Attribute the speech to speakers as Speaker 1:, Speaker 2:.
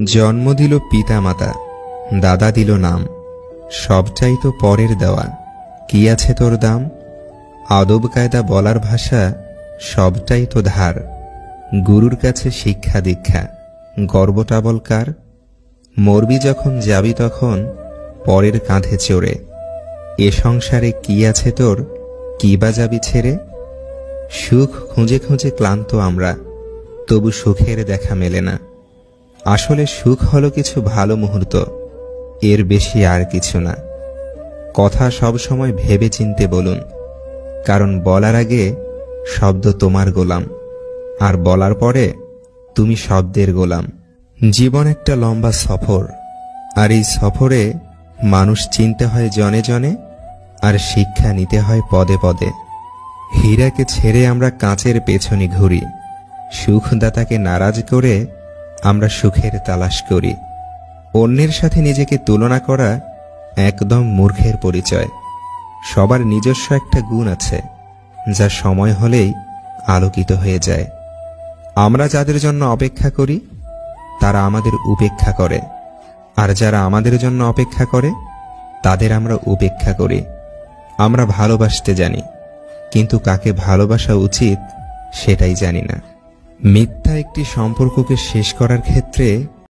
Speaker 1: জন্ম দিল পিতা মাতা, দাদা দিল নাম, সবটাই তো পরের দেওয়া, কি আছে তোর দাম? আদব কায়দা বলার ভাষা সবটাই তো ধার, গুরুর কাছে শিক্ষা দীক্ষা, গর্বটা বল কার? মরবি যখন যাবি তখন পরের কাঁধে চড়ে, এ সংসারে কি আছে তোর, কি বা যাবি ছেড়ে? সুখ খুঁজে খুঁজে ক্লান্ত আমরা, তবু সুখের দেখা মেলে না। আসলে সুখ হলো কিছু ভালো মুহূর্ত, এর বেশি আর কিছু না। কথা সব সময় ভেবে চিনতে বলুন, কারণ বলার আগে শব্দ তোমার গোলাম, আর বলার পরে তুমি শব্দের গোলাম। জীবন একটা লম্বা সফর, আর এই সফরে মানুষ চিনতে হয় জনে জনে, আর শিক্ষা নিতে হয় পদে পদে। হীরাকে ছেড়ে আমরা কাঁচের পেছনে ঘুরি, সুখদাতাকে নারাজ করে আমরা সুখের তালাশ করি। অন্যের সাথে নিজেকে তুলনা করা একদম মূর্খের পরিচয়। সবার নিজস্ব একটা গুণ আছে, যা সময় হলেই আলোকিত হয়ে যায়। আমরা যাদের জন্য অপেক্ষা করি তারা আমাদের উপেক্ষা করে, আর যারা আমাদের জন্য অপেক্ষা করে তাদের আমরা উপেক্ষা করি। আমরা ভালোবাসতে জানি, কিন্তু কাকে ভালোবাসা উচিত সেটাই জানি না। মিথ্যা একটি সম্পর্ককে শেষ করার ক্ষেত্রে